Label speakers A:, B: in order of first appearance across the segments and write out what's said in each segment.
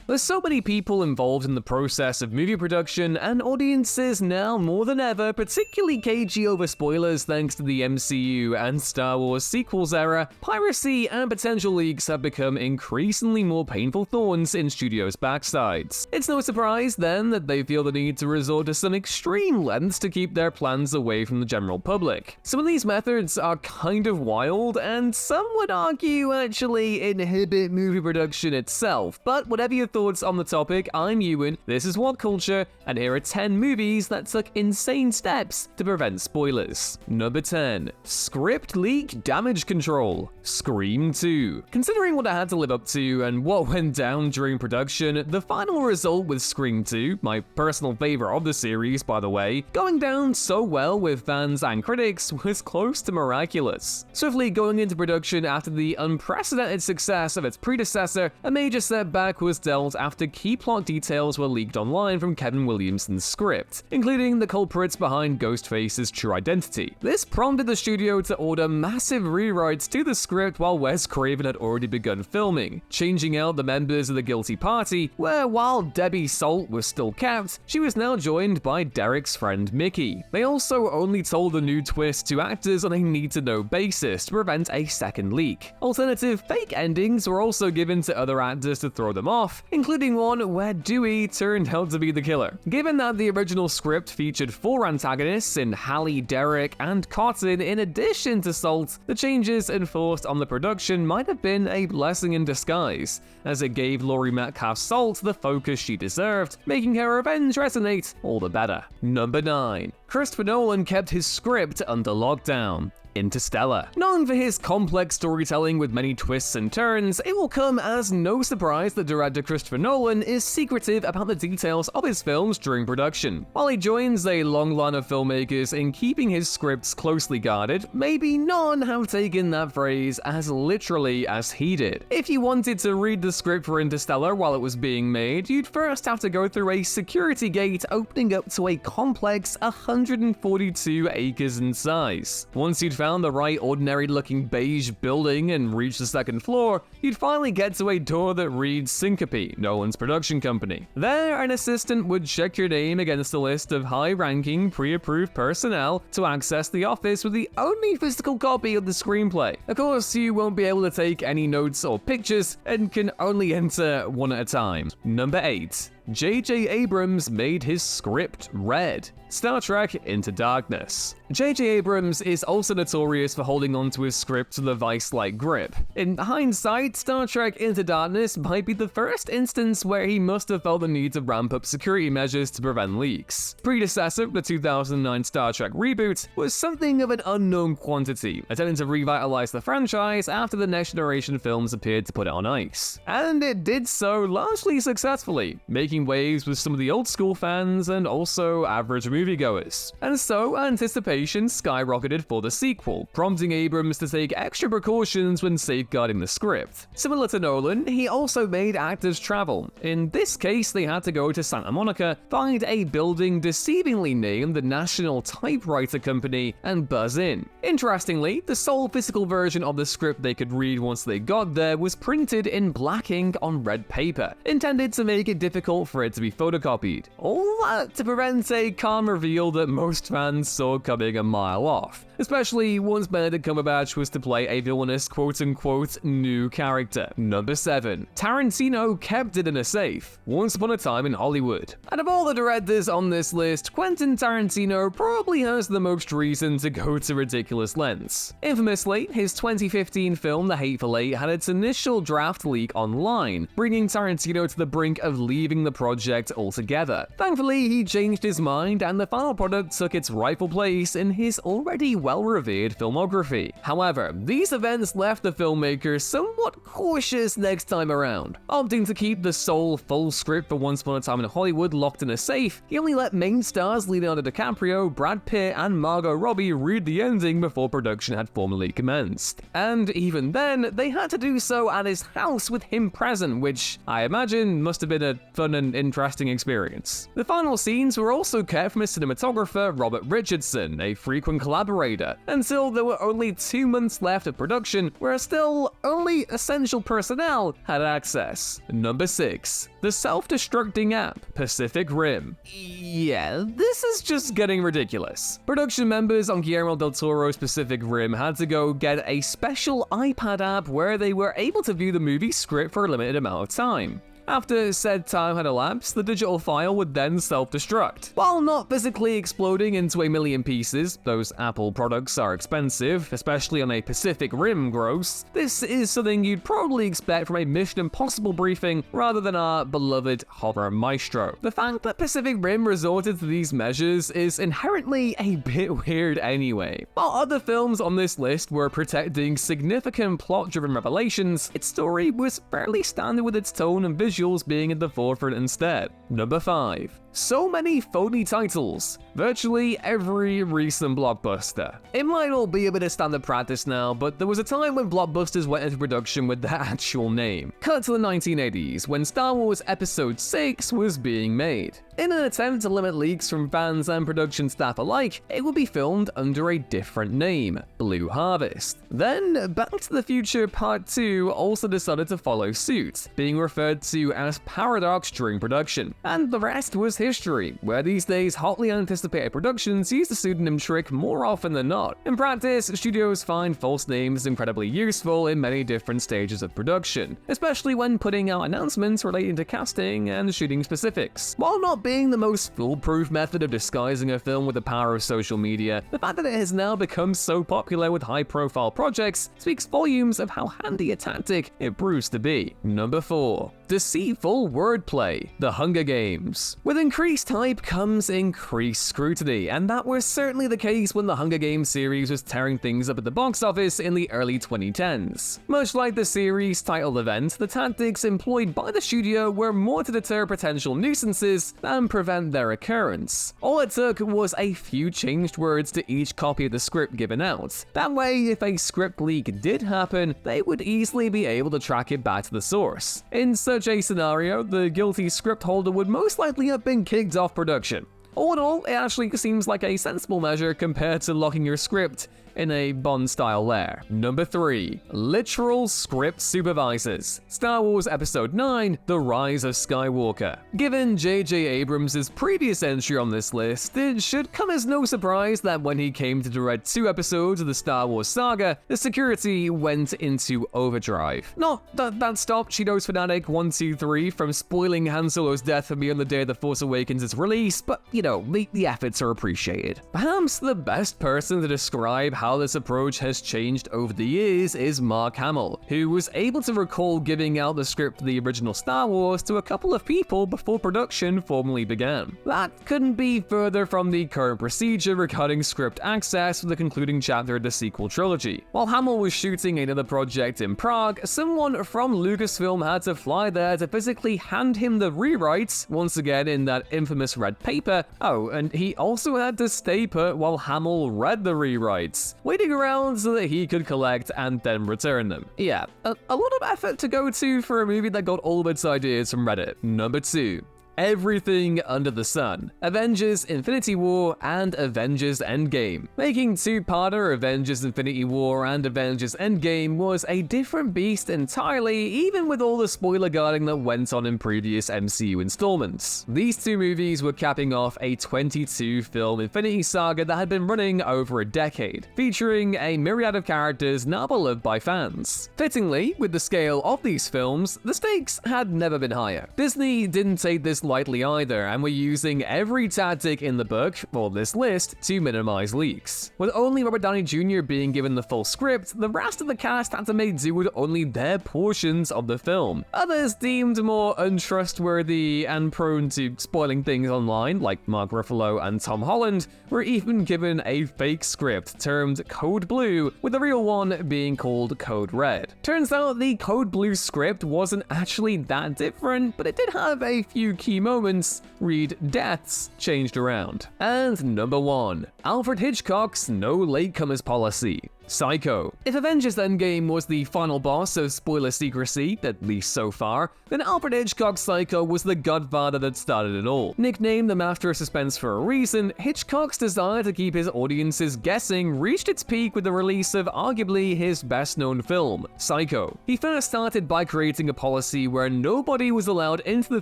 A: There's so many people involved in the process of movie production, and audiences now more than ever particularly cagey over spoilers thanks to the MCU and Star Wars sequels era. Piracy and potential leaks have become increasingly more painful thorns in studios' backsides. It's no surprise then that they feel the need to resort to some extreme lengths to keep their plans away from the general public. Some of these methods are kind of wild, and some would argue actually inhibit movie production itself. But whatever your thoughts on the topic, I'm Ewan, this is What Culture, and here are 10 movies that took insane steps to prevent spoilers. Number 10. Script leak damage control. Scream 2. Considering what I had to live up to and what went down during production, the final result with Scream 2, my personal favorite of the series by the way, going down so well with fans and critics was close to miraculous. Swiftly going into production after the unprecedented success of its predecessor, a major setback was dealt after key plot details were leaked online from Kevin Williamson's script, including the culprits behind Ghostface's true identity. This prompted the studio to order massive rewrites to the script while Wes Craven had already begun filming, changing out the members of the guilty party, where while Debbie Salt was still kept, she was now joined by Derek's friend Mickey. They also only told the new twist to actors on a need-to-know basis to prevent a second leak. Alternative fake endings were also given to other actors to throw them off, including one where Dewey turned out to be the killer. Given that the original script featured 4 antagonists in Hallie, Derek, and Cotton in addition to Salt, the changes enforced on the production might have been a blessing in disguise, as it gave Laurie Metcalf's Salt the focus she deserved, making her revenge resonate all the better. Number 9. Christopher Nolan kept his script under lockdown. Interstellar. Known for his complex storytelling with many twists and turns, it will come as no surprise that director Christopher Nolan is secretive about the details of his films during production. While he joins a long line of filmmakers in keeping his scripts closely guarded, maybe none have taken that phrase as literally as he did. If you wanted to read the script for Interstellar while it was being made, you'd first have to go through a security gate opening up to a complex 142 acres in size. Once you'd found the right ordinary-looking beige building and reached the second floor, you'd finally get to a door that reads Syncope, Nolan's production company. There, an assistant would check your name against a list of high-ranking, pre-approved personnel to access the office with the only physical copy of the screenplay. Of course, you won't be able to take any notes or pictures and can only enter one at a time. Number 8. J.J. Abrams made his script red. Star Trek Into Darkness. J.J. Abrams is also notorious for holding onto his script with a vice-like grip. In hindsight, Star Trek Into Darkness might be the first instance where he must have felt the need to ramp up security measures to prevent leaks. Predecessor, the 2009 Star Trek reboot, was something of an unknown quantity, attempting to revitalize the franchise after the Next Generation films appeared to put it on ice. And it did so largely successfully, making waves with some of the old school fans and also average moviegoers. And so anticipation skyrocketed for the sequel, prompting Abrams to take extra precautions when safeguarding the script. Similar to Nolan, he also made actors travel. In this case, they had to go to Santa Monica, find a building deceivingly named the National Typewriter Company, and buzz in. Interestingly, the sole physical version of the script they could read once they got there was printed in black ink on red paper, intended to make it difficult for it to be photocopied. All that to prevent a calm reveal that most fans saw coming a mile off, especially once Benedict Cumberbatch was to play a villainous quote-unquote new character. Number 7. Tarantino kept it in a safe. Once Upon a Time in Hollywood. Out of all the directors on this list, Quentin Tarantino probably has the most reason to go to ridiculous lengths. Infamously, his 2015 film The Hateful Eight had its initial draft leak online, bringing Tarantino to the brink of leaving the project altogether. Thankfully, he changed his mind and the final product took its rightful place in his already well-revered filmography. However, these events left the filmmaker somewhat cautious next time around. Opting to keep the sole full script for Once Upon a Time in Hollywood locked in a safe, he only let main stars Leonardo DiCaprio, Brad Pitt, and Margot Robbie read the ending before production had formally commenced. And even then, they had to do so at his house with him present, which I imagine must have been a fun and interesting experience. The final scenes were also kept from his cinematographer Robert Richardson, a frequent collaborator beta, until there were only 2 months left of production where still only essential personnel had access. Number 6. The Self-Destructing App, Pacific Rim. Yeah, this is just getting ridiculous. Production members on Guillermo del Toro's Pacific Rim had to go get a special iPad app where they were able to view the movie script for a limited amount of time. After said time had elapsed, the digital file would then self-destruct. While not physically exploding into a million pieces, those Apple products are expensive, especially on a Pacific Rim gross, this is something you'd probably expect from a Mission Impossible briefing rather than our beloved horror maestro. The fact that Pacific Rim resorted to these measures is inherently a bit weird anyway. While other films on this list were protecting significant plot-driven revelations, its story was fairly standard with its tone and visuals being at the forefront instead. Number 5. So many phony titles. Virtually every recent blockbuster. It might all be a bit of standard practice now, but there was a time when blockbusters went into production with their actual name. Cut to the 1980s, when Star Wars Episode 6 was being made. In an attempt to limit leaks from fans and production staff alike, it would be filmed under a different name, Blue Harvest. Then, Back to the Future Part 2 also decided to follow suit, being referred to as Paradox during production. And the rest was history, where these days hotly anticipated productions use the pseudonym trick more often than not. In practice, studios find false names incredibly useful in many different stages of production, especially when putting out announcements relating to casting and shooting specifics. While not being the most foolproof method of disguising a film with the power of social media, the fact that it has now become so popular with high-profile projects speaks volumes of how handy a tactic it proves to be. Number 4. Deceitful Wordplay, The Hunger Games. With increased hype comes increased scrutiny, and that was certainly the case when the Hunger Games series was tearing things up at the box office in the early 2010s. Much like the series' title event, the tactics employed by the studio were more to deter potential nuisances than prevent their occurrence. All it took was a few changed words to each copy of the script given out. That way, if a script leak did happen, they would easily be able to track it back to the source. In such a scenario, the guilty script holder would most likely have been kicked off production. All in all, it actually seems like a sensible measure compared to locking your script in a Bond-style lair. Number 3. Literal script supervisors. Star Wars Episode 9, The Rise of Skywalker. Given J.J. Abrams' previous entry on this list, it should come as no surprise that when he came to direct 2 episodes of the Star Wars saga, the security went into overdrive. Not that stopped Cheetos Fanatic 123 from spoiling Han Solo's death for me on the day The Force Awakens' release, but you know, the efforts are appreciated. Perhaps the best person to describe how this approach has changed over the years is Mark Hamill, who was able to recall giving out the script for the original Star Wars to a couple of people before production formally began. That couldn't be further from the current procedure regarding script access for the concluding chapter of the sequel trilogy. While Hamill was shooting another project in Prague, someone from Lucasfilm had to fly there to physically hand him the rewrites, once again in that infamous red paper. Oh, and he also had to stay put while Hamill read the rewrites, waiting around so that he could collect and then return them. Yeah, a lot of effort to go to for a movie that got all of its ideas from Reddit. Number 2. Everything Under the Sun, Avengers Infinity War and Avengers Endgame. Making two-parter Avengers Infinity War and Avengers Endgame was a different beast entirely, even with all the spoiler guarding that went on in previous MCU installments. These 2 movies were capping off a 22-film Infinity Saga that had been running over a decade, featuring a myriad of characters now beloved by fans. Fittingly, with the scale of these films, the stakes had never been higher. Disney didn't take this lightly either, and were using every tactic in the book, or this list, to minimize leaks. With only Robert Downey Jr. being given the full script, the rest of the cast had to make do with only their portions of the film. Others deemed more untrustworthy and prone to spoiling things online, like Mark Ruffalo and Tom Holland, were even given a fake script termed Code Blue, with the real one being called Code Red. Turns out the Code Blue script wasn't actually that different, but it did have a few key moments, read deaths, changed around. And number 1, Alfred Hitchcock's no latecomers policy. Psycho. If Avengers Endgame was the final boss of spoiler secrecy, at least so far, then Alfred Hitchcock's Psycho was the godfather that started it all. Nicknamed the master of suspense for a reason, Hitchcock's desire to keep his audiences guessing reached its peak with the release of arguably his best-known film, Psycho. He first started by creating a policy where nobody was allowed into the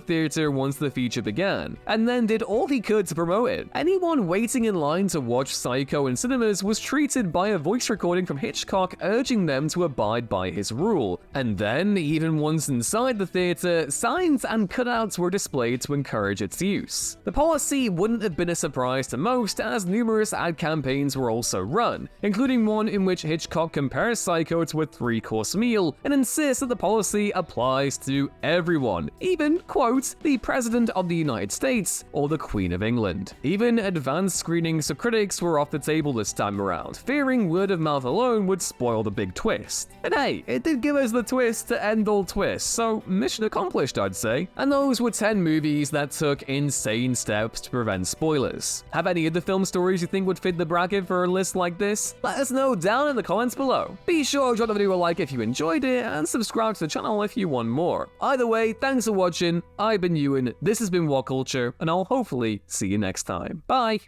A: theater once the feature began, and then did all he could to promote it. Anyone waiting in line to watch Psycho in cinemas was treated by a voice recording from Hitchcock urging them to abide by his rule. And then, even once inside the theater, signs and cutouts were displayed to encourage its use. The policy wouldn't have been a surprise to most, as numerous ad campaigns were also run, including one in which Hitchcock compares Psycho to a 3-course meal and insists that the policy applies to everyone, even, quote, the President of the United States or the Queen of England. Even advanced screenings of critics were off the table this time around, fearing word of mouth alone would spoil the big twist. And hey, it did give us the twist to end all twists, so mission accomplished, I'd say. And those were 10 movies that took insane steps to prevent spoilers. Have any of the film stories you think would fit the bracket for a list like this? Let us know down in the comments below. Be sure to drop the video a like if you enjoyed it, and subscribe to the channel if you want more. Either way, thanks for watching. I've been Ewan, this has been What Culture, and I'll hopefully see you next time. Bye!